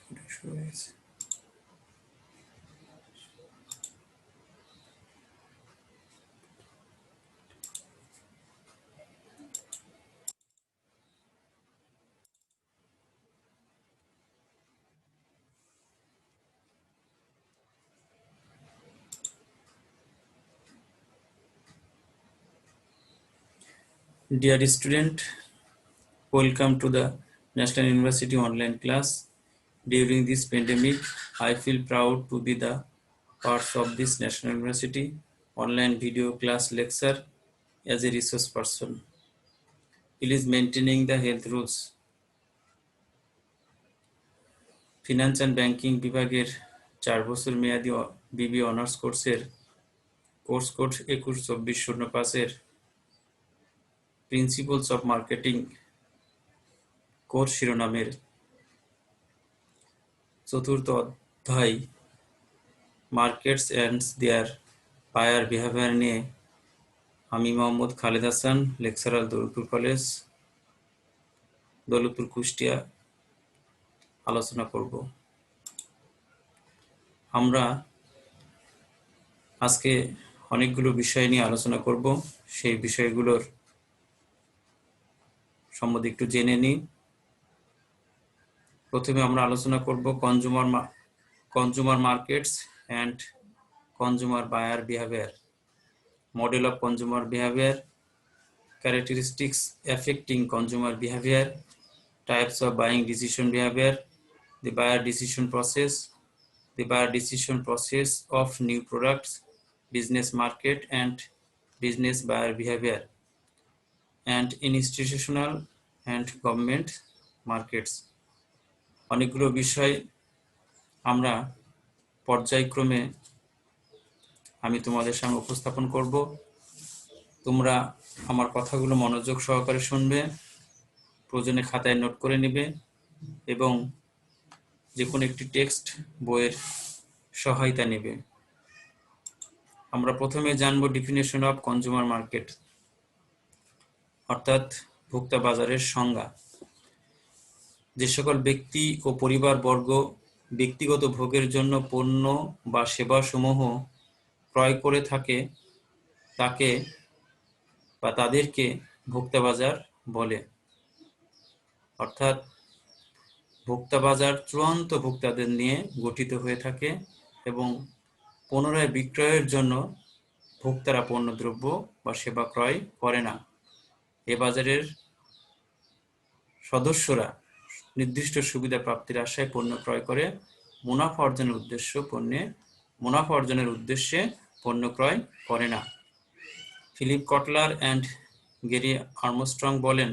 Dear student, welcome to the National University online class. During this pandemic, I feel proud to be the part of this National University online video class lecture as a resource person. Please maintaining the health rules. Finance and banking বিভাগের 4 বছর মেয়াদী BB honours কোর্সের course code 21-24-05 principles of marketing course শিরোনামের চতুর্থ অধ্যায় markets and their buyer behaviour নিয়ে আমি Mohammad Khaled Hasan, lecturer Daulatpur college, Daulatpur, Kushtia আলোচনা করব। আমরা আজকে অনেকগুলো বিষয় নিয়ে আলোচনা করব। সেই বিষয়গুলোর সম্বন্ধে একটু জেনে নিই। প্রথমে আমরা আলোচনা করব consumer markets and consumer buyer behaviour, model of consumer behaviour, characteristics affecting consumer behavior, types of buying decision behavior, the buyer decision process of new products, business market and business buyer behavior, and institutional and government markets. অনেকগুলো বিষয় আমরা পর্যায়ক্রমে আমি তোমাদের সামনে উপস্থাপন করব। তোমরা আমার কথাগুলো মনোযোগ সহকারে শুনবে, প্রয়োজনে খাতায় নোট করে নেবে এবং যে কোনো একটি টেক্সট বইয়ের সহায়তা নেবে। আমরা প্রথমে জানব ডেফিনেশন অফ কনজিউমার মার্কেট, অর্থাৎ ভোক্তা বাজারের সংজ্ঞা। যে সকল ব্যক্তি ও পরিবারবর্গ ব্যক্তিগত ভোগের জন্য পণ্য বা সেবাসমূহ ক্রয় করে থাকে তাকে বা তাদেরকে ভোক্তা বাজার বলে। অর্থাৎ ভোক্তা বাজার চূড়ান্ত ভোক্তাদের নিয়ে গঠিত হয়ে থাকে এবং পুনরায় বিক্রয়ের জন্য ভোক্তারা পণ্যদ্রব্য বা সেবা ক্রয় করে না। এ বাজারের সদস্যরা নির্দিষ্ট সুবিধা প্রাপ্তির আশায় পণ্য ক্রয় করে মুনাফা অর্জনের উদ্দেশ্যে পণ্য ক্রয় করে না। Philip Kotler and Gary Armstrong বলেন,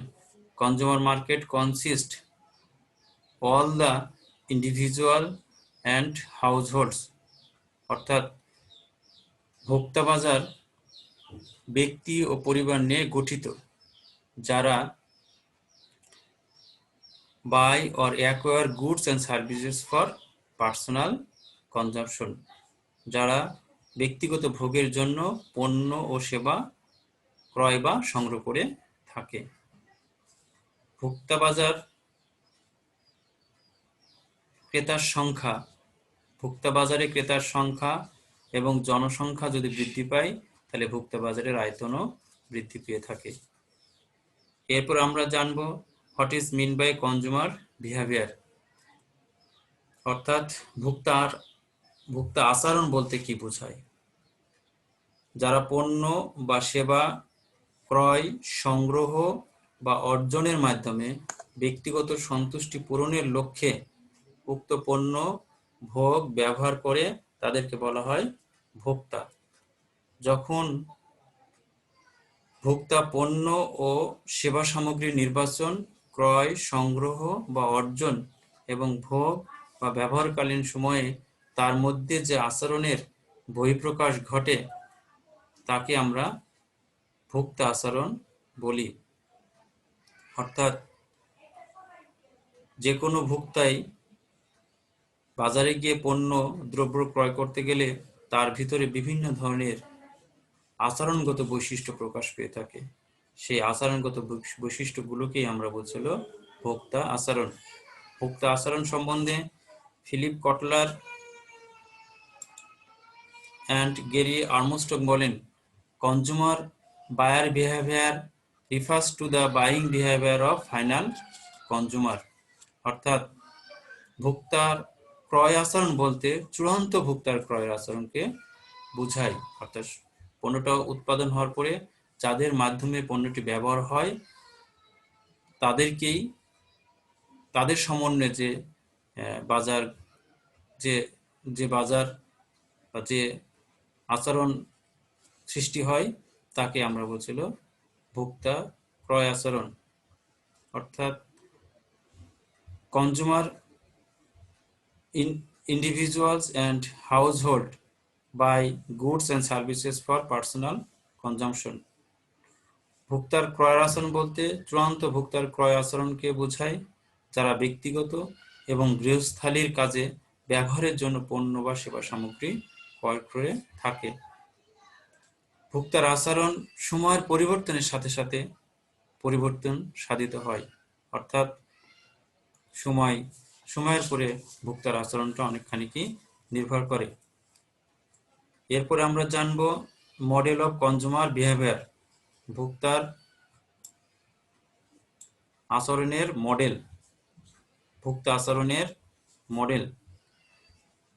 consumer market consist all the individual and households, অর্থাৎ ভোক্তা বাজার ব্যক্তি ও পরিবার নিয়ে গঠিত যারা buy or acquire goods and services for personal consumption, যারা ব্যক্তিগত ভোগের জন্য পণ্য ও সেবা ক্রয় বা সংগ্রহ করে থাকে। ভোক্তা বাজার ক্রেতার সংখ্যা, ভোক্তা বাজারে ক্রেতার সংখ্যা এবং জনসংখ্যা যদি বৃদ্ধি পায় তাহলে ভোক্তা বাজারের আয়তনও বৃদ্ধি পেয়ে থাকে। এরপর আমরা জানব what is mean by consumer behaviour, অর্থাৎ ভোক্তা আচরণ বলতে কি বোঝায়। যারা পণ্য বা সেবা ক্রয়, সংগ্রহ বা অর্জনের মাধ্যমে ব্যক্তিগত সন্তুষ্টি পূরণের লক্ষ্যে উক্ত পণ্য ভোগ ব্যবহার করে তাদেরকে বলা হয় ভোক্তা। যখন ভোক্তা পণ্য ও সেবা সামগ্রীর নির্বাচন, ক্রয়, সংগ্রহ বা অর্জন এবং ভোগ বা ব্যবহারকালীন সময়ে তার মধ্যে যে আচরণের বহিঃপ্রকাশ ঘটে তাকে আমরা ভোক্তা আচরণ বলি। অর্থাৎ যে কোনো ভোক্তাই বাজারে গিয়ে পণ্য দ্রব্য ক্রয় করতে গেলে তার ভিতরে বিভিন্ন ধরনের আচরণগত বৈশিষ্ট্য প্রকাশ পেয়ে থাকে। সেই আচরণগত বৈশিষ্ট্যগুলোকেই আমরা বলছিল ভোক্তা আচরণ। ভোক্তা আচরণ সম্বন্ধে Philip Kotler and Gary Armstrong বলেন, consumer buyer behaviour refers to the buying behaviour of final consumer. অর্থাৎ ভোক্তার ক্রয় আচরণ বলতে চূড়ান্ত ভোক্তার ক্রয়ের আচরণকে বোঝায়। অর্থাৎ পণ্যটা উৎপাদন হওয়ার পরে যাদের মাধ্যমে পণ্যটি ব্যবহার হয় তাদেরকেই, তাদের সমন্বয়ে যে বাজার, যে যে বাজার বা যে আচরণ সৃষ্টি হয় তাকে আমরা বলছিল ভোক্তা ক্রয় আচরণ। অর্থাৎ consumer individuals and household buy goods and services for personal consumption. ভোক্তার ক্রয় আচরণ বলতে চূড়ান্ত ভোক্তার ক্রয় আচরণকে বোঝায় যারা ব্যক্তিগত এবং গৃহস্থালির কাজে ব্যবহারের জন্য পণ্য বা সেবা সামগ্রী ক্রয় করে থাকে। ভোক্তার আচরণ সময়ের পরিবর্তনের সাথে সাথে পরিবর্তন সাধিত হয়। অর্থাৎ সময়ের পরে ভোক্তার আচরণটা অনেকখানি নির্ভর করে। এরপরে আমরা জানব মডেল অফ কনজুমার বিহেভিয়ার, ভোক্তার আচরণের মডেল। ভোক্তা আচরণের মডেল,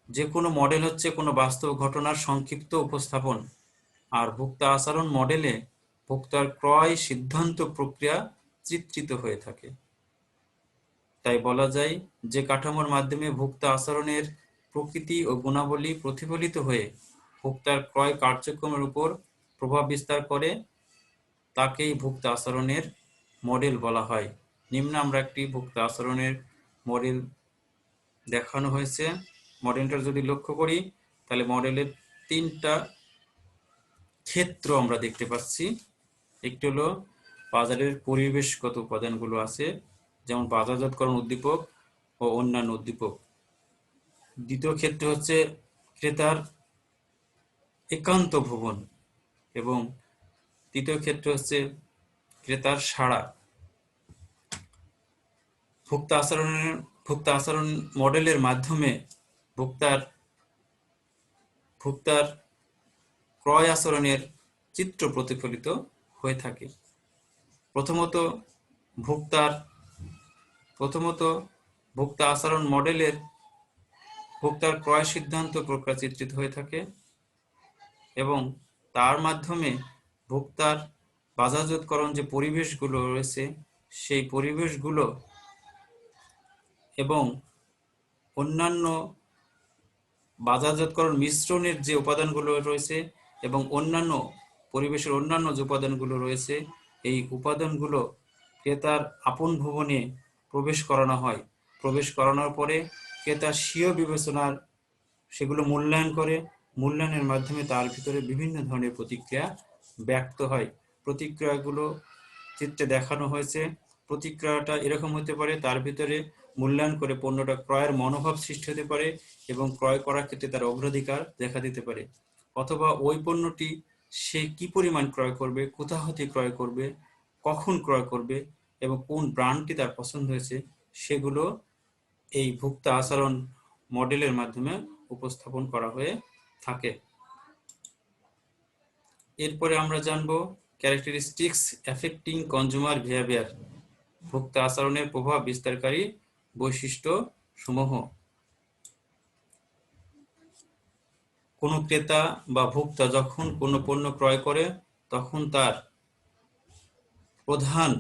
যে কোনো মডেল হচ্ছে কোনো বাস্তব ঘটনার সংক্ষিপ্ত উপস্থাপন, আর ভোক্তা আচরণ মডেলে ভোক্তার ক্রয় সিদ্ধান্ত প্রক্রিয়া চিত্রিত হয়ে থাকে। তাই বলা যায় যে কাঠামোর মাধ্যমে ভোক্তা আচরণের প্রকৃতি ও গুণাবলী প্রতিফলিত হয়ে ভোক্তার ক্রয় কার্যক্রমের উপর প্রভাব বিস্তার করে তাকেই ভোক্তা আচরণের মডেল বলা হয়। নিম্নে আমরা একটি ভোক্তা আচরণের মডেল দেখানো হয়েছে। মডেলটা যদি লক্ষ্য করি তাহলে মডেলের তিনটা ক্ষেত্র আমরা দেখতে পাচ্ছি। একটি হলো বাজারের পরিবেশগত উপাদানগুলো আছে, যেমন বাজারজাতকরণ উদ্দীপক ও অন্যান্য উদ্দীপক। দ্বিতীয় ক্ষেত্রে হচ্ছে ক্রেতার একান্ত ভুবন, এবং তৃতীয় ক্ষেত্র হচ্ছে ক্রেতার সাড়া। ভোক্তা আচরণ মডেলের মাধ্যমে ভোক্তার ক্রয় আচরণের চিত্র প্রতিফলিত হয়ে থাকে। প্রথমত ভোক্তা আচরণ মডেলের ভোক্তার ক্রয় সিদ্ধান্ত প্রক্রিয়া চিত্রিত হয়ে থাকে এবং তার মাধ্যমে ভোক্তার বাজারজাতকরণ যে পরিবেশগুলো রয়েছে সেই পরিবেশগুলো এবং অন্যান্য বাজারজাতকরণ মিশ্রণের যে উপাদানগুলো রয়েছে এবং অন্যান্য পরিবেশের অন্যান্য যে উপাদানগুলো রয়েছে এই উপাদানগুলো ক্রেতার আপন ভুবনে প্রবেশ করানো হয়। প্রবেশ করানোর পরে ক্রেতা স্বীয় বিবেচনার সেগুলো মূল্যায়ন করে। মূল্যায়নের মাধ্যমে তার ভিতরে বিভিন্ন ধরনের প্রতিক্রিয়া ব্যক্ত হয়। প্রতিক্রিয়াগুলো চিত্রে দেখানো হয়েছে। প্রতিক্রিয়াটা এরকম হতে পারে, তার ভিতরে মূল্যায়ন করে পণ্যটা ক্রয়ের মনোভাব সৃষ্টি হতে পারে এবং ক্রয় করার ক্ষেত্রে তার অগ্রাধিকার দেখা দিতে পারে, অথবা ওই পণ্যটি সে কি পরিমাণ ক্রয় করবে, কোথা হতে ক্রয় করবে, কখন ক্রয় করবে এবং কোন ব্র্যান্ডটি তার পছন্দ হয়েছে সেগুলো এই ভোক্তা আচরণ মডেলের মাধ্যমে উপস্থাপন করা হয়ে থাকে। এরপরে আমরা জানব ক্যারেক্টারিস্টিক্স অ্যাফেক্টিং কনজুমার বিহেভিয়ার, ভোক্তা আচরণের প্রভাব বিস্তারকারী বৈশিষ্ট্য সমূহ। কোনো ক্রেতা বা ভোক্তা যখন কোনো পণ্য ক্রয় করে তখন তার প্রধান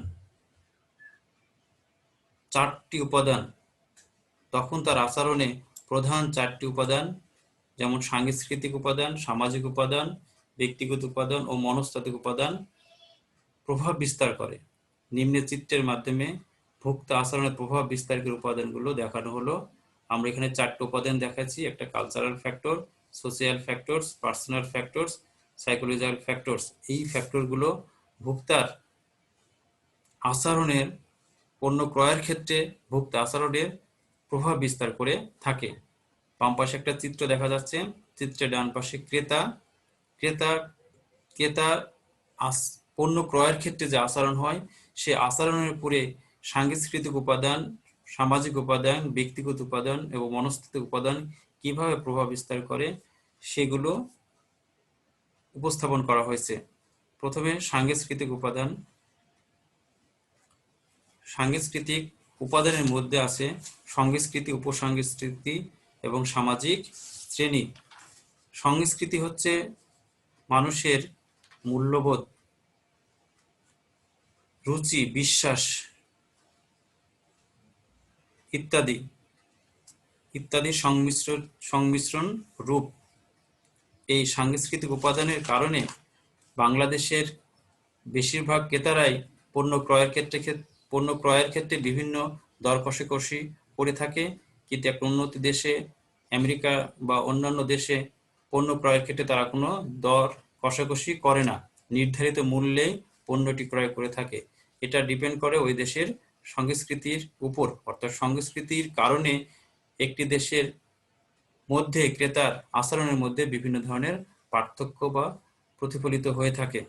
চারটি উপাদান, তখন তার আচরণে প্রধান চারটি উপাদান, যেমন সাংস্কৃতিক উপাদান, সামাজিক উপাদান, ব্যক্তিগত উপাদান ও মনস্তাত্ত্বিক উপাদান প্রভাব বিস্তার করে। নিম্নে চিত্রের মাধ্যমে ভোক্তা আচরণের প্রভাব বিস্তারকারী উপাদানগুলো দেখানো হলো। আমরা এখানে চারটি উপাদান দেখাচ্ছি। একটা cultural factor, social factors, personal factors, psychological factors. এই ফ্যাক্টরগুলো ভোক্তার আচরণের, পণ্য ক্রয়ের ক্ষেত্রে ভোক্তা আচরণের প্রভাব বিস্তার করে থাকে। বাম পাশে একটা চিত্র দেখা যাচ্ছে। চিত্রের ডান পাশে ক্রেতা পণ্য ক্রয়ের ক্ষেত্রে যে আচরণ হয় সে আচরণের উপরে সাংস্কৃতিক উপাদান, সামাজিক উপাদান, ব্যক্তিগত উপাদান এবং মনস্তাত্ত্বিক উপাদান কিভাবে প্রভাব বিস্তার করে সেগুলো উপস্থাপন করা হয়েছে। প্রথমে সাংস্কৃতিক উপাদান। সাংস্কৃতিক উপাদানের মধ্যে আছে সংস্কৃতি, উপসংস্কৃতি এবং সামাজিক শ্রেণী। সংস্কৃতি হচ্ছে মানুষের মূল্যবোধ, রুচি, বিশ্বাস ইত্যাদি ইত্যাদি সংমিশ্রণ রূপ। এই সাংস্কৃতিক উপাদানের কারণে বাংলাদেশের বেশিরভাগ ক্রেতারাই পণ্য ক্রয়ের ক্ষেত্রে বিভিন্ন দর কষাকষি করে থাকে, কিন্তু একটা উন্নত দেশে, আমেরিকা বা অন্যান্য দেশে পণ্য ক্রয়ের ক্ষেত্রে তারা কোনো দর কষাকষি করে না, নির্ধারিত মূল্যে পণ্যটি ক্রয় করে থাকে। এটা ডিপেন্ড করে ওই দেশের সংস্কৃতির উপর, অর্থাৎ সংস্কৃতির কারণে একটি দেশের মধ্যে ক্রেতার আচরণের মধ্যে বিভিন্ন ধরনের পার্থক্য বা প্রতিফলিত হয়ে থাকে।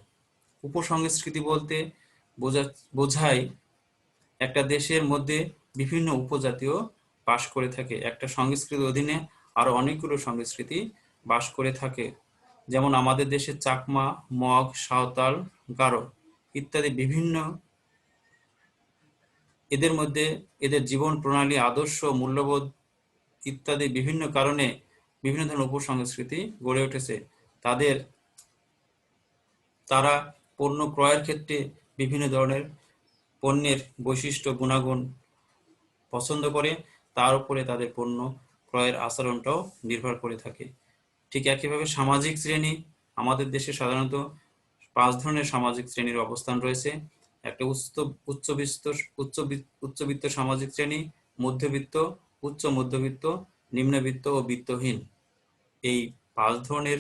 উপসংস্কৃতি বলতে বোঝায় একটা দেশের মধ্যে বিভিন্ন উপজাতীয় বাস করে থাকে। একটা সংস্কৃতির অধীনে আরো অনেকগুলো সংস্কৃতি বাস করে থাকে, যেমন আমাদের দেশে চাকমা, মগ, সাঁওতাল, গারো ইত্যাদি বিভিন্ন, এদের মধ্যে এদের জীবন প্রণালী, আদর্শ, মূল্যবোধ ইত্যাদি বিভিন্ন কারণে বিভিন্ন ধরনের উপসংস্কৃতি গড়ে উঠেছে। তারা পণ্য ক্রয়ের ক্ষেত্রে বিভিন্ন ধরনের পণ্যের বৈশিষ্ট্য, গুণাগুণ পছন্দ করে, তার উপরে তাদের পণ্য ক্রয়ের আচরণটাও নির্ভর করে থাকে। ঠিক একইভাবে সামাজিক শ্রেণী। আমাদের দেশে সাধারণত 5 ধরনের সামাজিক শ্রেণীর অবস্থান রয়েছে। একটা উচ্চবিত্ত সামাজিক শ্রেণী, মধ্যবিত্ত, উচ্চ মধ্যবিত্ত, নিম্নবিত্ত ও বিত্তহীন। এই 5 ধরনের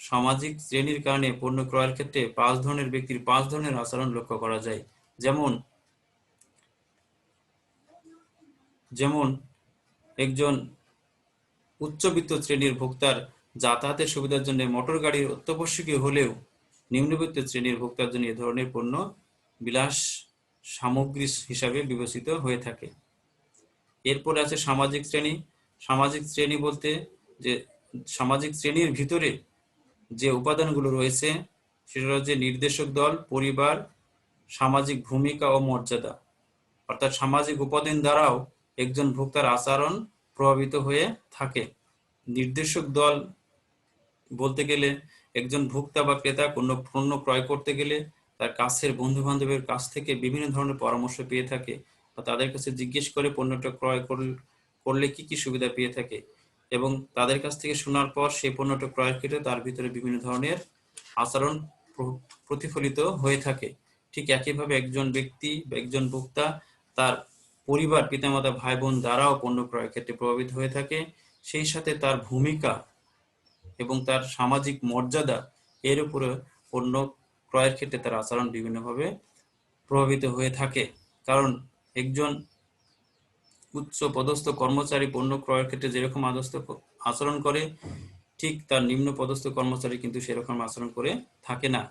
সামাজিক শ্রেণীর কারণে পণ্য ক্রয়ের ক্ষেত্রে 5 ধরনের ব্যক্তির 5 ধরনের আচরণ লক্ষ্য করা যায়। যেমন একজন উচ্চবিত্ত শ্রেণীর ভোক্তার যাতায়াতের সুবিধার জন্য মোটর গাড়ির অত্যাবশ্যকীয় হলেও নিম্নবিত্ত শ্রেণীর ভোক্তার জন্য এ ধরনের পণ্য বিলাস সামগ্রী হিসাবে বিবেচিত হয়ে থাকে। এরপর আছে সামাজিক শ্রেণী। সামাজিক শ্রেণী বলতে যে সামাজিক শ্রেণীর ভিতরে যে উপাদানগুলো রয়েছে সেটা হচ্ছে নির্দেশক দল, পরিবার, সামাজিক ভূমিকা ও মর্যাদা। অর্থাৎ সামাজিক উপাদান দ্বারাও একজন ভোক্তার আচরণ প্রভাবিত হয়ে থাকে। নির্দেশক দল বলতে গেলে একজন ভোক্তা বা ক্রেতা কোনো পণ্য ক্রয় করতে গেলে তার কাছের বন্ধু বান্ধবের কাছ থেকে বিভিন্ন ধরনের পরামর্শ পেয়ে থাকে, বা তাদের কাছে জিজ্ঞেস করে পণ্যটা ক্রয় করলে কি কি সুবিধা পেয়ে থাকে, এবং তাদের কাছ থেকে শোনার পর সেই পণ্যটা ক্রয়ের ক্ষেত্রে তার ভিতরে বিভিন্ন ধরনের আচরণ প্রতিফলিত হয়ে থাকে। ঠিক একইভাবে একজন ব্যক্তি বা একজন ভোক্তা তার পরিবার, পিতামাতা, ভাই বোন দ্বারাও পণ্য ক্রয়ের ক্ষেত্রে প্রভাবিত হয়ে থাকে। সেই সাথে তার ভূমিকা এবং তার সামাজিক মর্যাদা, এর উপরে পণ্য ক্রয়ের ক্ষেত্রে তার আচরণ বিভিন্নভাবে প্রভাবিত হয়ে থাকে। কারণ একজন উচ্চ পদস্থ কর্মচারী পণ্য ক্রয়ের ক্ষেত্রে যেরকম আচরণ করে, ঠিক তার নিম্ন পদস্থ কর্মচারী কিন্তু সেরকম আচরণ করে থাকে না।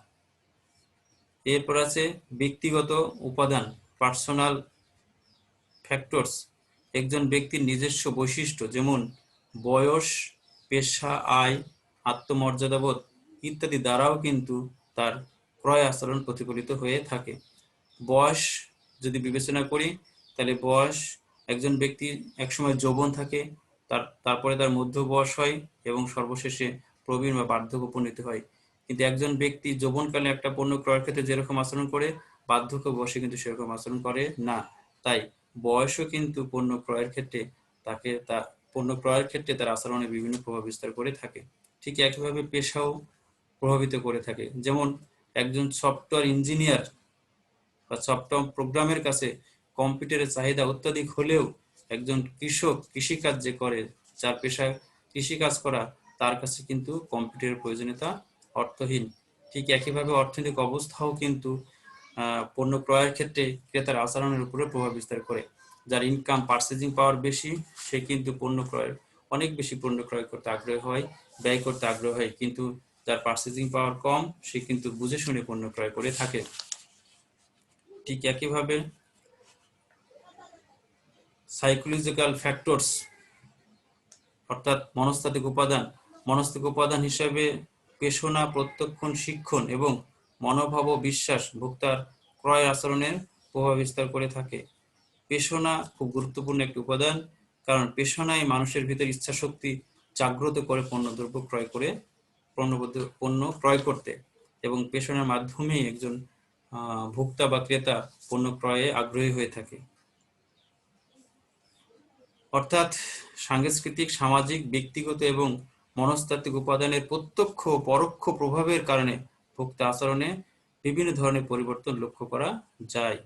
এরপর আছে ব্যক্তিগত উপাদান, পার্সোনাল ফ্যাক্টরস। একজন ব্যক্তির নিজস্ব বৈশিষ্ট্য যেমন বয়স, পেশা, আয়, আত্মমর্যাদাবোধ ইত্যাদি দ্বারাও কিন্তু তার ক্রয় আচরণ প্রতিফলিত হয়ে থাকে। বয়স যদি বিবেচনা করি, তাহলে বয়স, একজন ব্যক্তি একসময় যৌবন থাকে, তারপরে তার মধ্য বয়স হয় এবং সর্বশেষে প্রবীণ বা বার্ধক্যে উপনীত হয়। কিন্তু একজন ব্যক্তি যৌবনকালে একটা পণ্য ক্রয়ের ক্ষেত্রে যেরকম আচরণ করে, বার্ধক্য বয়সে কিন্তু সেরকম আচরণ করে না। তাই বয়সও কিন্তু পণ্য ক্রয়ের ক্ষেত্রে তার আচরণে বিভিন্ন প্রভাব বিস্তার করে থাকে। ঠিক একইভাবে পেশাও প্রভাবিত করে থাকে। যেমন একজন সফটওয়্যার ইঞ্জিনিয়ার বা সফটওয়্যার প্রোগ্রামের কাছে কম্পিউটারের চাহিদা অত্যাধিক হলেও একজন কৃষক কৃষিকাজ যে করে, যার পেশা কৃষিকাজ করা, তার কাছে কিন্তু কম্পিউটারের প্রয়োজনীয়তা অর্থহীন। ঠিক একইভাবে অর্থনৈতিক অবস্থাও কিন্তু পণ্য ক্রয়ের ক্ষেত্রে ক্রেতার আচরণের উপরে প্রভাব বিস্তার করে। যার ইনকাম, পার্চেজিং পাওয়ার বেশি, সে কিন্তু অনেক বেশি পণ্য ক্রয় করতে আগ্রহী হয়, ব্যয় করতে আগ্রহী হয়। কিন্তু যার পার্চেজিং পাওয়ার কম, সে কিন্তু বুঝে শুনে পণ্য ক্রয় করে থাকে। ঠিক একইভাবে সাইকোলজিক্যাল ফ্যাক্টরস অর্থাৎ মনস্তাত্ত্বিক উপাদান হিসেবে পেশনা, প্রত্যক্ষণ, শিক্ষণ এবং মনোভাব ও বিশ্বাস ভোক্তার ক্রয় আচরণের প্রভাব বিস্তার করে থাকে। পেশনা খুব গুরুত্বপূর্ণ একটি উপাদান, কারণ পেশনাই মানুষের ভিতর ইচ্ছাশক্তি জাগ্রত করে পণ্য ক্রয় করতে, এবং পেশনার মাধ্যমেই একজন ভোক্তা বা ক্রেতা পণ্য ক্রয়ে আগ্রহী হয়ে থাকে। অর্থাৎ সাংস্কৃতিক, সামাজিক, ব্যক্তিগত এবং মনস্তাত্ত্বিক উপাদানের প্রত্যক্ষ ও পরোক্ষ প্রভাবের কারণে ভোক্তা আচরণে বিভিন্ন ধরনের পরিবর্তন লক্ষ্য করা যায়।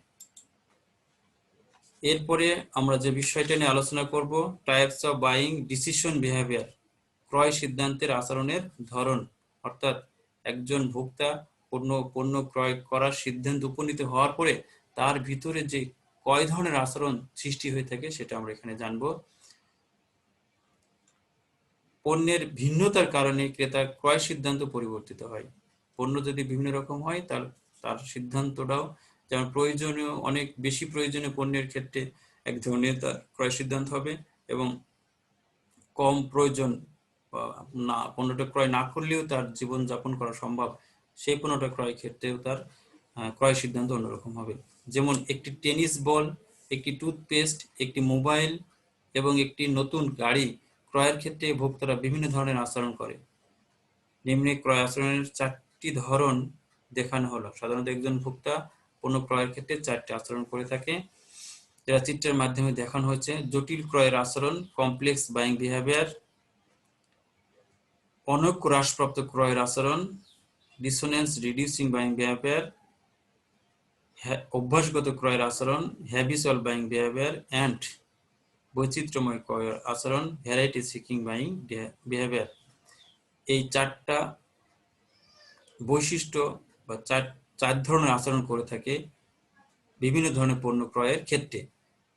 এরপরে আমরা যে বিষয়টা নিয়ে আলোচনা করব, types of buying decision behaviour, ক্রয় সিদ্ধান্তের আচরণের ধরন। অর্থাৎ একজন ভোক্তা পণ্য ক্রয় করার সিদ্ধান্ত উপনীত হওয়ার পরে তার ভিতরে যে কয় ধরনের আচরণ সৃষ্টি হয়ে থাকে সেটা আমরা এখানে জানব। পণ্যের ভিন্নতার কারণে ক্রেতার ক্রয় সিদ্ধান্ত পরিবর্তিত হয়। পণ্য যদি বিভিন্ন রকম হয় তার সিদ্ধান্তটাও, যেমন অনেক বেশি প্রয়োজনীয় পণ্যের ক্ষেত্রে এক ধরনের তার ক্রয় সিদ্ধান্ত হবে, এবং কম প্রয়োজন না পণ্যটা ক্রয় না করলেও তার জীবন যাপন করা সম্ভব, সেই পণ্যটা ক্রয় ক্ষেত্রেও তার ক্রয় সিদ্ধান্ত অন্যরকম হবে। যেমন একটি টেনিস বল, একটি টুথপেস্ট, একটি মোবাইল এবং একটি নতুন গাড়ি ক্রয়ের ক্ষেত্রে ভোক্তারা বিভিন্ন ধরনের আচরণ করে। নিম্নে ক্রয় আচরণের 4টি ধরন দেখানো হলো। সাধারণত একজন ভোক্তা পণ্য ক্রয়ের ক্ষেত্রে 4টি আচরণ করে থাকে, যেটা চিত্রের মাধ্যমে দেখানো হয়েছে। জটিল ক্রয়ের আচরণ, কমপ্লেক্স বাইং বিহেভিয়ার। অনৈক্য হ্রাসপ্রাপ্ত ক্রয়ের আচরণ, ডিসোনেন্স রিডিউসিং বাইং বিহেভিয়ার। অভ্যাসগত ক্রয়ের আচরণ, হ্যাবিচুয়াল বাইং বিহেভিয়ার। অ্যান্ড বৈচিত্র্যময় ক্রয়ের আচরণ, ভ্যারাইটি সিকিং বাইং বিহেভিয়ার। এই 4টা বৈশিষ্ট্য বা চার ধরনের আচরণ করে থাকে বিভিন্ন ধরনের পণ্য ক্রয়ের ক্ষেত্রে।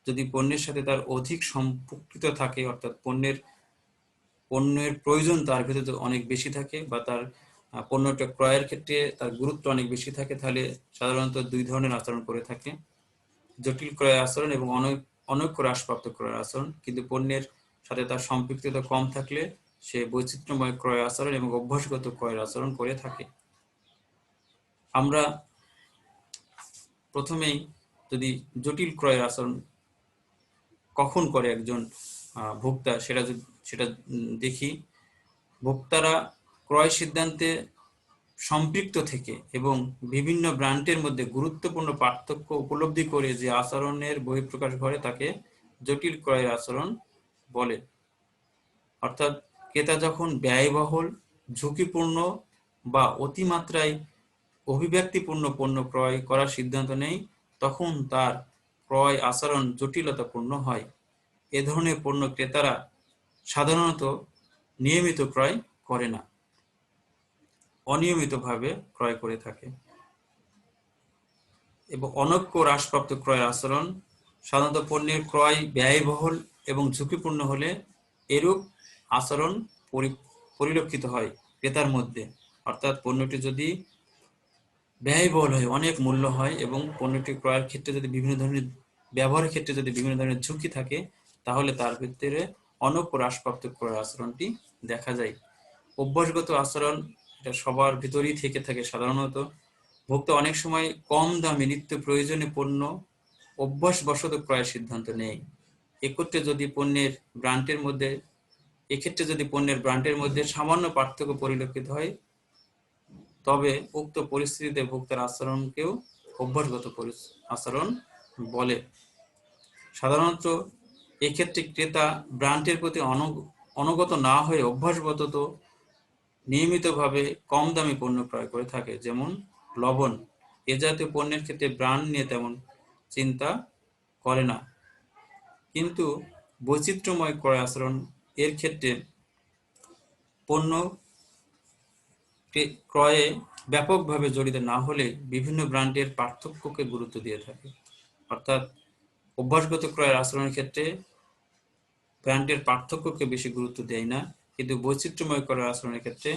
যদি পণ্যের সাথে তার অধিক সম্পৃক্ত থাকে, অর্থাৎ পণ্যের প্রয়োজন তার ভিতরে অনেক বেশি থাকে, বা তার পণ্যটা ক্রয়ের ক্ষেত্রে তার গুরুত্ব অনেক বেশি থাকে, তাহলে সাধারণত 2 ধরনের আচরণ করে থাকে, জটিল ক্রয়ের আচরণ এবং অনৈক্য হ্রাসপ্রাপ্ত ক্রয়ের আচরণ। কিন্তু পণ্যের সাথে তার সম্পৃক্ততা কম থাকলে সে বৈচিত্র্যময় ক্রয় আচরণ এবং অভ্যাসগত ক্রয়ের আচরণ করে থাকে। আমরা প্রথমেই যদি জটিল ক্রয়ের আচরণ কখন করে একজন ভোক্তা সেটা দেখি। ভোক্তারা ক্রয় সিদ্ধান্তে সম্পৃক্ত থেকে এবং বিভিন্ন ব্র্যান্ডের মধ্যে গুরুত্বপূর্ণ পার্থক্য উপলব্ধি করে যে আচরণের বহিঃপ্রকাশ ঘটে তাকে জটিল ক্রয়ের আচরণ বলে। অর্থাৎ ক্রেতা যখন ব্যয়বহুল, ঝুঁকিপূর্ণ বা অতিমাত্রায় অভিব্যক্তিপূর্ণ পণ্য ক্রয় করার সিদ্ধান্ত নেয়, তখন তার ক্রয় আচরণ জটিলতাপূর্ণ হয়। এ ধরনের পণ্য ক্রেতারা সাধারণত নিয়মিত ক্রয় করে না, অনিয়মিতভাবে ক্রয় করে থাকে। এবং অনৈক্য হ্রাসপ্রাপ্ত ক্রয়ের আচরণ, সাধারণত পণ্যের ক্রয় ব্যয়বহুল এবং ঝুঁকিপূর্ণ হলে এরূপ আচরণ পরিলক্ষিত হয় ক্রেতার মধ্যে। অর্থাৎ পণ্যটি যদি ব্যয়বহুল হয়, অনেক মূল্য হয়, এবং পণ্যটি ক্রয়ের ক্ষেত্রে যদি ব্যবহারের ক্ষেত্রে যদি বিভিন্ন ধরনের ঝুঁকি থাকে, তাহলে তার ভিতরে অনৈক্য হ্রাসপ্রাপ্ত ক্রয়ের আচরণটি দেখা যায়। অভ্যাসগত আচরণ, এটা সবার ভিতরেই থেকে থাকে সাধারণত। ভোক্তা অনেক সময় কম দামে নিত্য প্রয়োজনীয় পণ্য অভ্যাসবশত ক্রয়ের সিদ্ধান্ত নেয়। এক্ষেত্রে যদি পণ্যের ব্র্যান্ডের মধ্যে সামান্য পার্থক্য পরিলক্ষিত হয়, তবে উক্ত পরিস্থিতিতে ভোক্তার আচরণকেও অভ্যাসগত আচরণ বলে। সাধারণত এক্ষেত্রে ক্রেতা ব্র্যান্ডের প্রতি অনুগত না হয়ে অভ্যাসবশত নিয়মিতভাবে কম দামি পণ্য ক্রয় করে থাকে। যেমন লবণ, এ জাতীয় পণ্যের ক্ষেত্রে ব্র্যান্ড নিয়ে তেমন চিন্তা করে না। কিন্তু বৈচিত্র্যময় ক্রয় আচরণ এর ক্ষেত্রে পণ্য ক্রয়ে ব্যাপকভাবে জড়িত না হলে বিভিন্ন ব্র্যান্ডের পার্থক্যকে গুরুত্ব দিয়ে থাকে। অর্থাৎ অভ্যাসগত ক্রয়ের আচরণের ক্ষেত্রে ব্র্যান্ডের পার্থক্যকে বেশি গুরুত্ব দেয় না, কিন্তু বৈচিত্র্যময় ক্রয়ের আচরণের ক্ষেত্রে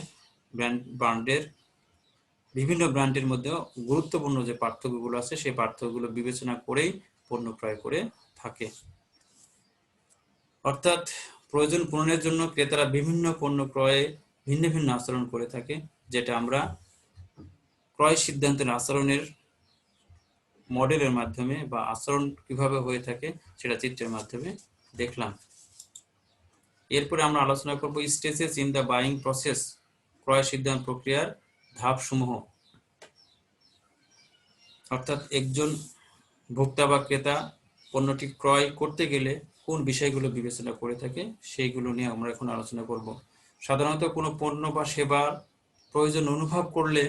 বিভিন্ন ব্র্যান্ডের মধ্যে গুরুত্বপূর্ণ যে পার্থক্যগুলো আছে সেই পার্থক্যগুলো বিবেচনা করেই পণ্য ক্রয় করে থাকে। অর্থাৎ প্রয়োজন পূরণের জন্য ক্রেতারা বিভিন্ন পণ্য ক্রয়ে ভিন্ন ভিন্ন আচরণ করে থাকে, যেটা আমরা ক্রয় সিদ্ধান্তের আচরণের মডেলের মাধ্যমে বা আচরণ কিভাবে হয়ে থাকে সেটা চিত্রের মাধ্যমে দেখলাম। এরপরে আমরা আলোচনা করব stages in the buying process, ক্রয় সিদ্ধান্ত প্রক্রিয়ার ধাপসমূহ। অর্থাৎ একজন ভোক্তা বা ক্রেতা পণ্যটি ক্রয় করতে গেলে কোন বিষয়গুলো বিবেচনা করে থাকে সেইগুলো নিয়ে আমরা এখন আলোচনা করব। সাধারণত কোনো পণ্য বা সেবার প্রয়োজন অনুভব করলে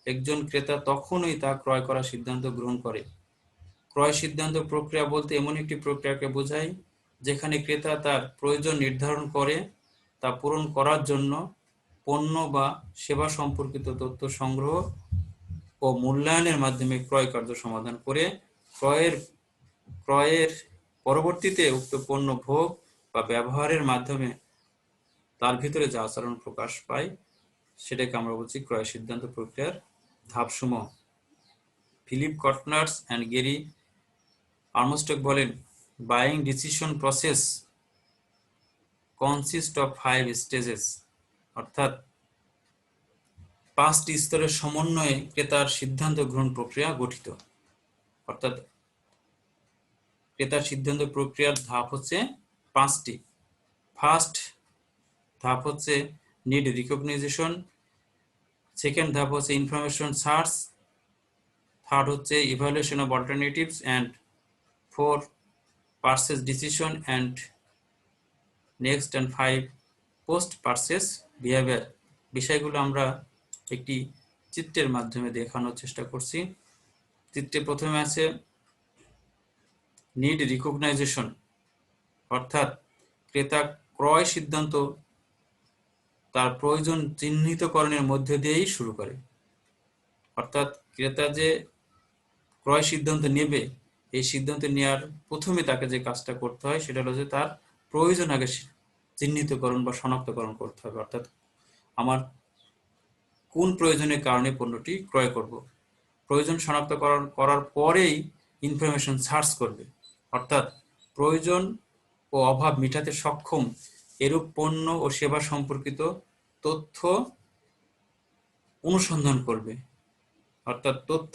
একজন ক্রেতা তখনই তা ক্রয় করার সিদ্ধান্ত গ্রহণ করে। ক্রয় সিদ্ধান্ত প্রক্রিয়া বলতে এমন একটি প্রক্রিয়াকে বোঝায় যেখানে ক্রেতা তার প্রয়োজন নির্ধারণ করে তা পূরণ করার জন্য পণ্য বা সেবা সম্পর্কিত তথ্য সংগ্রহ ও মূল্যায়নের মাধ্যমে ক্রয় কার্য সমাধান করে ক্রয়ের পরবর্তীতে উক্ত পণ্য ভোগ বা ব্যবহারের মাধ্যমে তার ভিতরে যে আচরণ প্রকাশ পায় সেটাকে আমরা বলছি ক্রয় সিদ্ধান্ত প্রক্রিয়ার ধাপসমূহ। ফিলিপ কটনার্স অ্যান্ড গেরি আর্মস্টক বলেন, buying decision process consist of 5 stages. অর্থাৎ 5টি স্তরের সমন্বয়ে ক্রেতার সিদ্ধান্ত গ্রহণ প্রক্রিয়া গঠিত। অর্থাৎ ক্রেতার সিদ্ধান্ত প্রক্রিয়ার ধাপ হচ্ছে 5টি। ফার্স্ট ধাপ হচ্ছে নিড রিকগনাইজেশন, সেকেন্ড ধাপ হচ্ছে ইনফরমেশন সার্চ, থার্ড হচ্ছে evaluation of alternatives, and 4 purchase decision, and next and 5 post purchase behaviour. বিষয়গুলো আমরা একটি চিত্রের মাধ্যমে দেখানোর চেষ্টা করছি। চিত্রে প্রথমে আছে নিড রিকগনাইজেশন, অর্থাৎ ক্রেতা ক্রয় সিদ্ধান্ত তার প্রয়োজন চিহ্নিতকরণের মধ্য দিয়েই শুরু করে। অর্থাৎ ক্রেতা যে ক্রয় সিদ্ধান্ত নেবে, এই সিদ্ধান্ত নেওয়ার প্রথমে তাকে যে কাজটা করতে হয় সেটা হলো যে তার প্রয়োজন আগে চিহ্নিতকরণ বা শনাক্তকরণ করতে হবে। অর্থাৎ আমার কোন প্রয়োজনের কারণে পণ্যটি ক্রয় করব, প্রয়োজন শনাক্তকরণ করার পরেই ইনফরমেশন সার্চ করবে। অর্থাৎ প্রয়োজন ও অভাব মেটাতে সক্ষম এরূপ পণ্য ও সেবা সম্পর্কিত তথ্য অনুসন্ধান করবে। অর্থাৎ তথ্য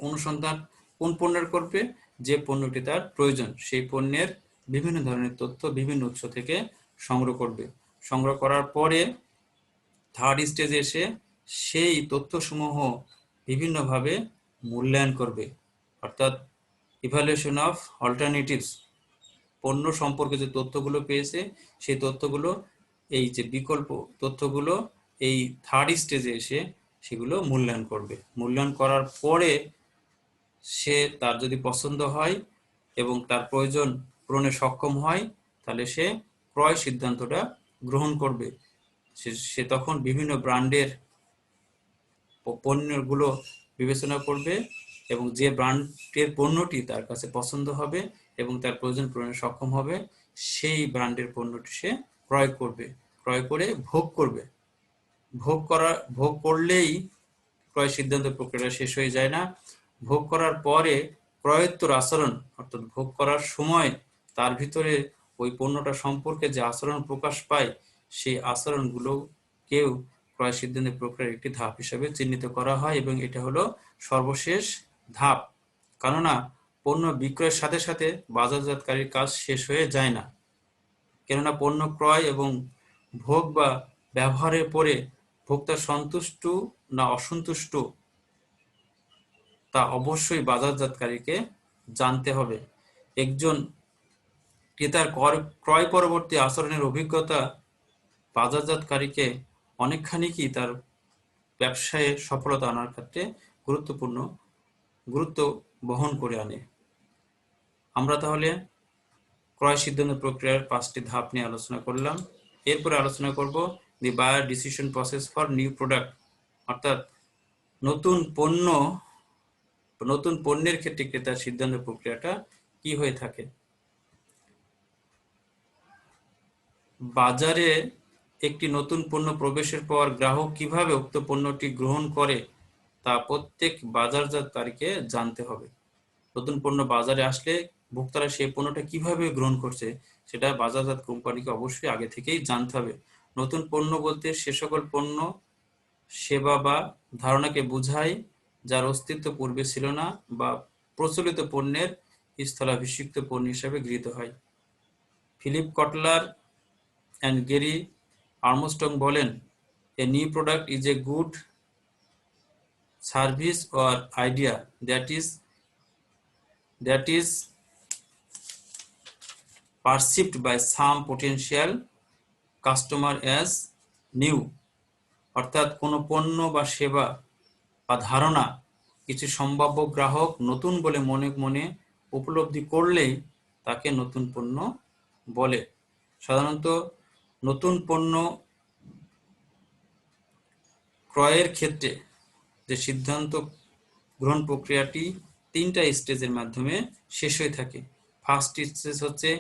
অনুসন্ধান কোন পণ্যের করবে? যে পণ্যটি তার প্রয়োজন সেই পণ্যের বিভিন্ন ধরনের তথ্য বিভিন্ন উৎস থেকে সংগ্রহ করবে। সংগ্রহ করার পরে থার্ড স্টেজে এসে সেই তথ্যসমূহ বিভিন্নভাবে মূল্যায়ন করবে। অর্থাৎ ইভালুয়েশন অফ অল্টারনেটিভস, পণ্য সম্পর্কে যে তথ্যগুলো পেয়েছে সেই তথ্যগুলো, এই যে বিকল্প তথ্যগুলো, এই থার্ড স্টেজে এসে সেগুলো মূল্যায়ন করবে। মূল্যায়ন করার পরে সে তার যদি পছন্দ হয় এবং তার প্রয়োজন পূরণে সক্ষম হয় তাহলে সে ক্রয় সিদ্ধান্তটা গ্রহণ করবে। সে তখন বিভিন্ন ব্র্যান্ডের পণ্যগুলো বিবেচনা করবে এবং যে ব্র্যান্ডের পণ্যটি তার কাছে পছন্দ হবে এবং তার প্রয়োজন পূরণে সক্ষম হবে সেই ব্র্যান্ডের পণ্যটি সে ক্রয় করবে। ক্রয় করে ভোগ করবে। ভোগ করলেই ক্রয় সিদ্ধান্ত প্রক্রিয়া শেষ হয়ে যায় না। ভোগ করার পরে ক্রয়োত্তর আচরণ, অর্থাৎ ভোগ করার সময় তার ভিতরে ওই পণ্যটা সম্পর্কে যে আচরণ প্রকাশ পায় সেই আচরণগুলোকেও ক্রয় সিদ্ধান্ত প্রক্রিয়ার একটি ধাপ হিসেবে চিহ্নিত করা হয় এবং এটা হলো সর্বশেষ ধাপ। কেননা পণ্য বিক্রয়ের সাথে সাথে বাজারজাতকারীর কাজ শেষ হয়ে যায় না। কেননা পণ্য ক্রয় এবং ভোগ বা ব্যবহারের পরে ভোক্তা সন্তুষ্ট না অসন্তুষ্ট তা অবশ্যই বাজারজাতকারীকে জানতে হবে। একজন ক্রেতার ক্রয় পরবর্তী আচরণের অভিজ্ঞতা বাজারজাতকারীকে অনেকখানি তার ব্যবসায়ে সফলতা আনার ক্ষেত্রে গুরুত্ব বহন করে আনে। আমরা তাহলে ক্রয় সিদ্ধান্ত প্রক্রিয়ার 5টি ধাপ নিয়ে আলোচনা করলাম। এরপরে আলোচনা করব the buyer decision process for new product, অর্থাৎ নতুন পণ্যের ক্ষেত্রে ক্রেতার সিদ্ধান্ত প্রক্রিয়াটা কি হয়ে থাকে। বাজারে একটি নতুন পণ্য প্রবেশের পর গ্রাহক কিভাবে উক্ত পণ্যটি গ্রহণ করে তা প্রত্যেক বাজারজাতকারীকে জানতে হবে। নতুন পণ্য বাজারে আসলে ভোক্তারা সেই পণ্যটা কিভাবে গ্রহণ করছে সেটা বাজারজাত কোম্পানিকে অবশ্যই আগে থেকেই জানতে হবে। নতুন পণ্য বলতে সে সকল পণ্য, সেবা বা ধারণাকে বোঝায় যার অস্তিত্ব পূর্বে ছিল না বা প্রচলিত পণ্যের স্থলাভিষিক্ত পণ্য হিসাবে গৃহীত হয়। Philip Kotler and Gary Armstrong বলেন, a new product is a good service or idea that is perceived by some potential customer as new। অর্থাৎ কোনো পণ্য বা সেবা বা ধারণা কিছু সম্ভাব্য গ্রাহক নতুন বলে মনে মনে উপলব্ধি করলেই তাকে নতুন পণ্য বলে। সাধারণত নতুন পণ্য ক্রয়ের ক্ষেত্রে যে সিদ্ধান্ত গ্রহণ প্রক্রিয়াটি 3টা স্টেজের মাধ্যমে শেষ হয়ে থাকে। ফার্স্ট স্টেজ হচ্ছে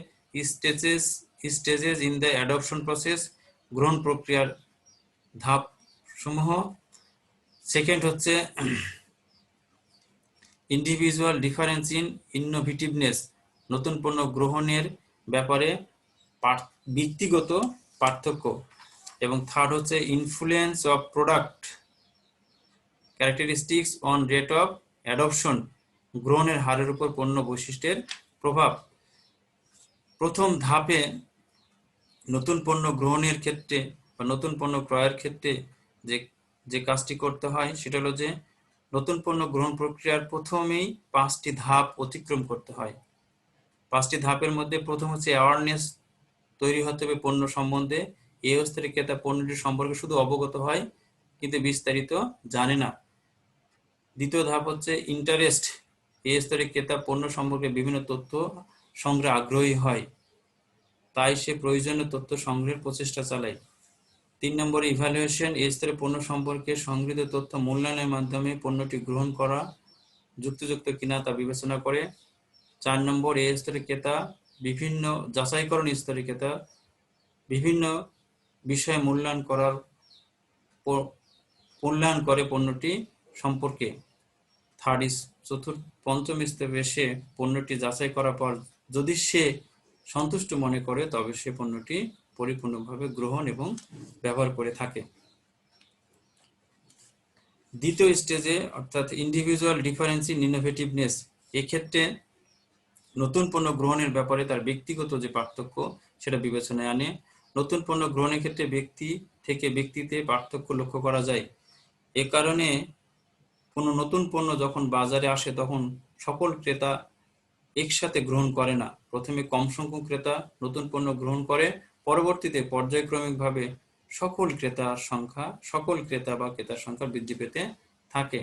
stages in the adoption process, গ্রহণ প্রক্রিয়ার ধাপ সমূহ। সেকেন্ড হচ্ছে ইন্ডিভিজুয়াল ডিফারেন্স ইন ইনোভেটিভনেস, নতুন পণ্য গ্রহণের ব্যাপারে ব্যক্তিগত পার্থক্য। এবং থার্ড হচ্ছে influence of product characteristics on rate of adoption, গ্রহণের হারের উপর পণ্য বৈশিষ্ট্যের প্রভাব। প্রথম ধাপে নতুন পণ্য গ্রহণের ক্ষেত্রে বা নতুন পণ্য ক্রয়ের ক্ষেত্রে যে যে কাজটি করতে হয় সেটা হলো যে নতুন পণ্য গ্রহণ প্রক্রিয়ার প্রথমেই 5টি ধাপ অতিক্রম করতে হয়। 5টি ধাপের মধ্যে প্রথম হচ্ছে অ্যাওয়ারনেস তৈরি হতে হবে পণ্য সম্বন্ধে। এই স্তরে ক্রেতা পণ্যটি সম্পর্কে শুধু অবগত হয় কিন্তু বিস্তারিত জানে না। দ্বিতীয় ধাপ হচ্ছে ইন্টারেস্ট, এই স্তরে ক্রেতা পণ্য সম্পর্কে বিভিন্ন তথ্য সংগ্রহে আগ্রহী হয়, তাই সে প্রয়োজনীয় তথ্য সংগ্রহের প্রচেষ্টা চালায়। 3 নম্বরে ইভ্যালুয়েশন, এই স্তরে পণ্য সম্পর্কে সংগৃহীত তথ্য মূল্যায়নের মাধ্যমে পণ্যটি গ্রহণ করা যুক্তিযুক্ত কিনা তা বিবেচনা করে। 4 নম্বর, এই স্তরে ক্রেতা বিভিন্ন যাচাইকরণ স্তরে ক্রেতা বিভিন্ন বিষয়ে মূল্যায়ন করে পণ্যটি সম্পর্কে। পঞ্চম স্তরে সে পণ্যটি যাচাই করার পর যদি সে সন্তুষ্ট মনে করে তবে সে পণ্যটি পরিপূর্ণভাবে গ্রহণ এবং ব্যবহার করে থাকে। দ্বিতীয় স্টেজে অর্থাৎ ইন্ডিভিজুয়াল ডিফারেন্স ইন ইনোভেটিভনেস, এক্ষেত্রে নতুন পণ্য গ্রহণের ব্যাপারে তার ব্যক্তিগত যে পার্থক্য সেটা বিবেচনায় আনে। নতুন পণ্য গ্রহণের ক্ষেত্রে ব্যক্তি থেকে ব্যক্তিতে পার্থক্য লক্ষ্য করা যায়। এ কারণে কোনো নতুন পণ্য যখন বাজারে আসে তখন সকল ক্রেতা একসাথে গ্রহণ করে না। প্রথমে কম সংখ্যক ক্রেতা নতুন পণ্য গ্রহণ করে, পরবর্তীতে পর্যায়ক্রমিকভাবে সকল ক্রেতার সংখ্যা বৃদ্ধি পেতে থাকে।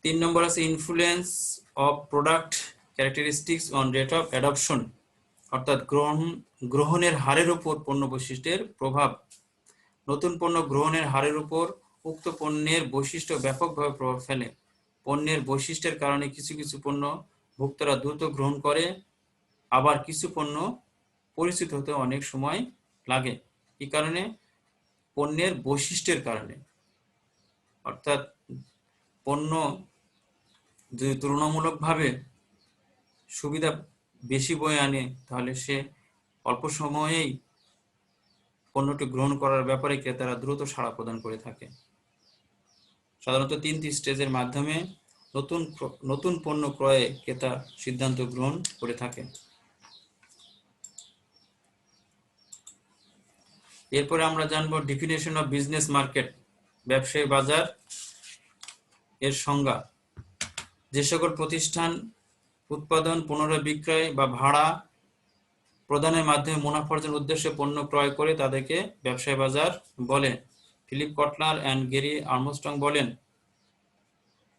3 নম্বর আছে influence of product characteristics on rate of adoption, অর্থাৎ গ্রহণের হারের উপর পণ্য বৈশিষ্ট্যের প্রভাব। নতুন পণ্য গ্রহণের হারের উপর উক্ত পণ্যের বৈশিষ্ট্য ব্যাপকভাবে প্রভাব ফেলে। পণ্যের বৈশিষ্ট্যের কারণে কিছু কিছু পণ্য ভোক্তারা দ্রুত গ্রহণ করে, আবার কিছু পণ্য পরিচিত হতে অনেক সময় লাগে। এই কারণে পণ্যের বৈশিষ্ট্যের কারণে, অর্থাৎ পণ্য যদি তুলনামূলকভাবে সুবিধা বেশি বয়ে আনে তাহলে সে অল্প সময়েই পণ্যটি গ্রহণ করার ব্যাপারে ক্রেতারা দ্রুত সাড়া প্রদান করে থাকে। সাধারণত 3টি স্টেজের মাধ্যমে নতুন পণ্য ক্রয়ে ক্রেতা সিদ্ধান্ত গ্রহণ করে থাকে। এরপরে আমরা জানবো ডেফিনেশন অফ বিজনেস মার্কেট, ব্যবসায়ী বাজার এর সংজ্ঞা। যে সকল প্রতিষ্ঠান উৎপাদন, পুনরায় বিক্রয় বা ভাড়া প্রদানের মাধ্যমে মুনাফা অর্জনের উদ্দেশ্যে পণ্য ক্রয় করে তাদেরকে ব্যবসায়ী বাজার বলে। Philip Kotler and Gary Armstrong বলেন,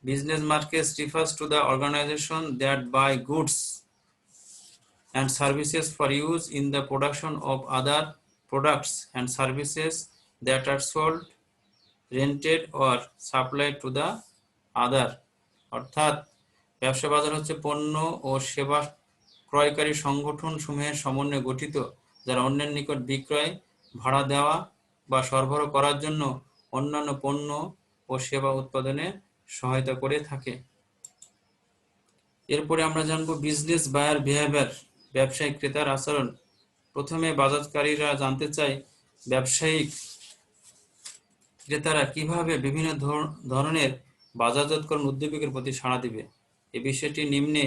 business market refers to the organization that buy goods and services for use in the production of other products and services that are sold, rented or supplied to the other। অর্থাৎ ব্যবসা বাজার হচ্ছে পণ্য ও সেবা ক্রয়কারী সংগঠন সমূহের সমন্বয়ে গঠিত যারা অন্যের নিকট বিক্রয়, ভাড়া দেওয়া বা সরবরাহ করার জন্য অন্যান্য পণ্য ও সেবা উৎপাদনে সহায়তা করে থাকে। এরপরে আমরা জানবো বিজনেস বায়ার বিহেভিয়ার, ব্যবসায়িক ক্রেতার আচরণ। প্রথমে বাজারকারীরা জানতে চায় ব্যবসায়িক ক্রেতারা কিভাবে বিভিন্ন ধরনের বাজারজাতকরণ উদ্যোগের প্রতি সাড়া দিবে। এই বিষয়টি নিম্নে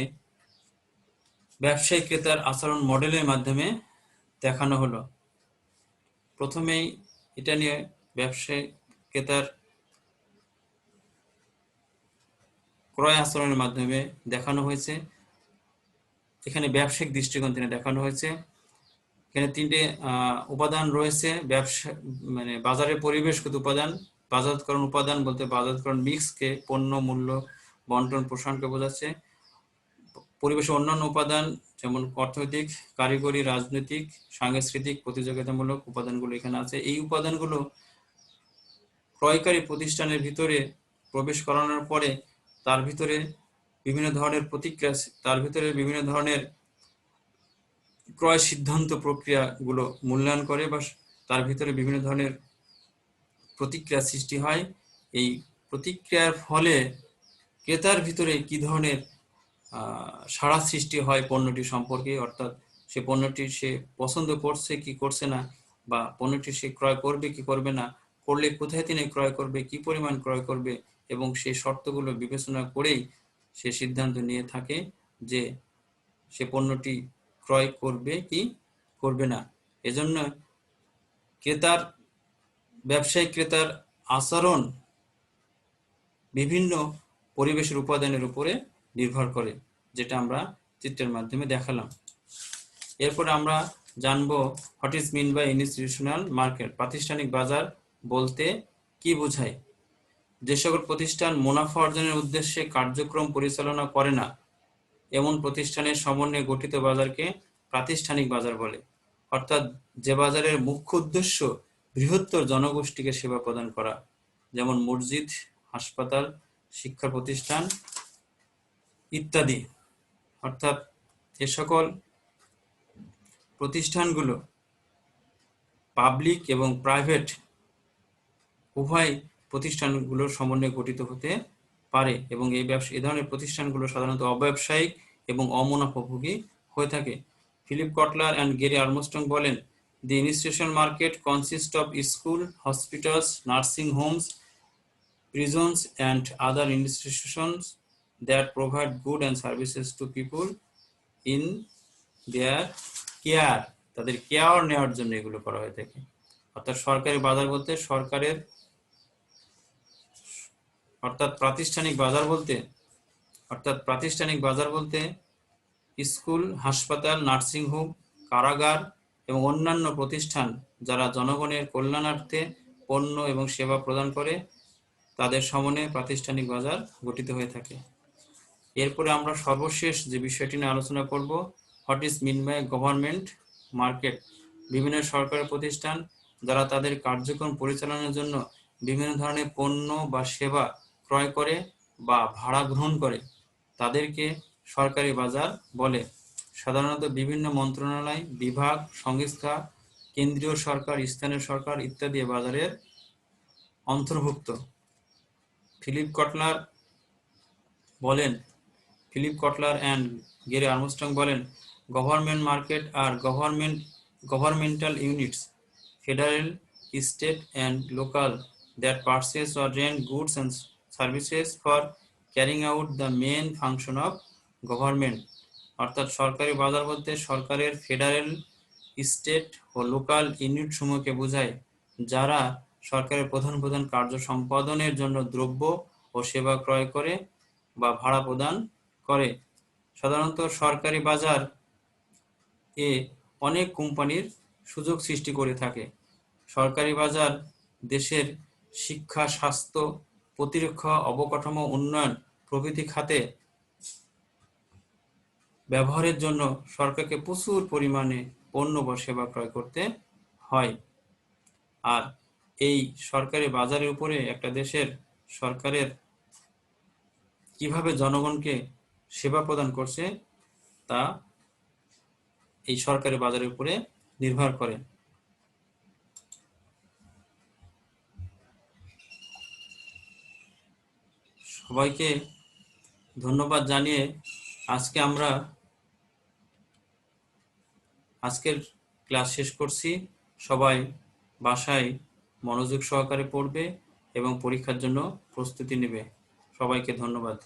ব্যবসায়িক ক্রেতার আচরণ মডেলের মাধ্যমে দেখানো হলো। প্রথমেই এটা নিয়ে ব্যবসায়িক ক্রেতার ক্রয় আচরণের মাধ্যমে দেখানো হয়েছে। এখানে ব্যবসায়িক দৃষ্টিকোণ থেকে দেখানো হয়েছে। এখানে তিনটে উপাদান রয়েছে। ব্যবসা মানে বাজারের পরিবেশগত উপাদান, বাজারজাতকরণ উপাদান বলতে বাজারজাতকরণ মিক্সকে, পণ্য মূল্য বন্টন প্রসারণকে বোঝাচ্ছে। পরিবেশের অন্যান্য উপাদান যেমন অর্থনৈতিক, কারিগরি, রাজনৈতিক, সাংস্কৃতিক, প্রতিযোগিতামূলক উপাদানগুলো এখানে আছে। এই উপাদানগুলো ক্রয়কারী প্রতিষ্ঠানের ভিতরে প্রবেশ করানোর পরে তার ভিতরে বিভিন্ন ধরনের প্রতিক্রিয়া, তার ভিতরে বিভিন্ন ধরনের ক্রয় সিদ্ধান্ত প্রক্রিয়াগুলো মূল্যায়ন করে বা তার ভিতরে বিভিন্ন ধরনের প্রতিক্রিয়া সৃষ্টি হয়। এই প্রতিক্রিয়ার ফলে ক্রেতার ভিতরে কি ধরনের সাড়া সৃষ্টি হয় পণ্যটি সম্পর্কে, অর্থাৎ সে পণ্যটি সে পছন্দ করছে কি করছে না, বা পণ্যটি সে ক্রয় করবে কি করবে না, করলে কোথায় তিনি ক্রয় করবে, কি পরিমাণ ক্রয় করবে, এবং সেই শর্তগুলো বিবেচনা করেই সে সিদ্ধান্ত নিয়ে থাকে যে সে পণ্যটি ক্রয় করবে কি করবে না। এজন্য ক্রেতার, ব্যবসায়িক ক্রেতার আচরণ বিভিন্ন পরিবেশের উপাদানের উপরে নির্ভর করে, যেটা আমরা চিত্রের মাধ্যমে দেখালাম। এরপর আমরা জানবো what is mean by institutional market, প্রাতিষ্ঠানিক বাজার বলতে কি বোঝায়। যে সকল প্রতিষ্ঠান মুনাফা অর্জনের উদ্দেশ্যে কার্যক্রম পরিচালনা করে না এমন প্রতিষ্ঠানের সমন্বয়ে গঠিত বাজারকে প্রাতিষ্ঠানিক বাজার বলে। অর্থাৎ যে বাজারের মুখ্য উদ্দেশ্য বৃহত্তর জনগোষ্ঠীকে সেবা প্রদান করা, যেমন মসজিদ, হাসপাতাল, শিক্ষা প্রতিষ্ঠান ইত্যাদি। অর্থাৎ এ সকল প্রতিষ্ঠানগুলো পাবলিক এবং প্রাইভেট উভয় প্রতিষ্ঠানগুলোর সমন্বয়ে গঠিত হতে পারে, এবং এই ধরনের প্রতিষ্ঠানগুলো সাধারণত অব্যবসায়িক এবং অমুনাফাভোগী হয়ে থাকে। Philip Kotler and Gary Armstrong বলেন, the institutional market consist of school, hospitals, nursing homes, prisons and other institutions that provide goods and services to people in their care, তাদের কেয়ার নেওয়ার জন্য এগুলো করা হয়ে থাকে। অর্থাৎ সরকারি বাজার বলতে সরকারের, অর্থাৎ প্রাতিষ্ঠানিক বাজার বলতে স্কুল, হাসপাতাল, নার্সিং হোম, কারাগার এবং অন্যান্য প্রতিষ্ঠান যারা জনগণের কল্যাণার্থে পণ্য এবং সেবা প্রদান করে তাদের সমন্বয়ে প্রাতিষ্ঠানিক বাজার গঠিত হয়ে থাকে। এরপরে আমরা সর্বশেষ যে বিষয়টি নিয়ে আলোচনা করব, what is mean by government market, বিভিন্ন সরকারি প্রতিষ্ঠান যারা তাদের কার্যক্রম পরিচালনার জন্য বিভিন্ন ধরনের পণ্য বা সেবা ক্রয় করে বা ভাড়া গ্রহণ করে তাদেরকে সরকারি বাজার বলে। সাধারণত বিভিন্ন মন্ত্রণালয়, বিভাগ, সংস্থা, কেন্দ্রীয় সরকার, স্থানীয় সরকার ইত্যাদি বাজারের অন্তর্ভুক্ত। Philip Kotler and Gary Armstrong বলেন, government market are governmental units, federal, state and local, that purchase or rent goods and services for carrying out the main function of government। অর্থাৎ সরকারি বাজার বলতে সরকারের ফেডারেল, স্টেট ও local unit সমূহকে বোঝায় যারা সরকারের প্রধান প্রধান কার্য সম্পাদনের জন্য দ্রব্য ও সেবা ক্রয় করে বা ভাড়া প্রদান করে। সাধারণত সরকারি বাজার এ অনেক কোম্পানির সুযোগ সৃষ্টি করে থাকে। সরকারি বাজার দেশের শিক্ষা, স্বাস্থ্য, প্রতিরক্ষা, অবকাঠামো উন্নয়ন প্রভৃতি খাতে ব্যবহারের জন্য সরকারকে প্রচুর পরিমাণে পণ্য বা সেবা ক্রয় করতে হয়। আর এই সরকারি বাজারের উপরে একটা দেশের সরকারের কিভাবে জনগণকে সেবা প্রদান করছে তা এই সরকারি বাজারের উপরে নির্ভর করে। সবাইকে ধন্যবাদ জানিয়ে আজকে আমরা আজকের ক্লাস শেষ করছি। সবাই বাসায় মনোযোগ সহকারে পড়বে এবং পরীক্ষার জন্য প্রস্তুতি নেবে। সবাইকে ধন্যবাদ।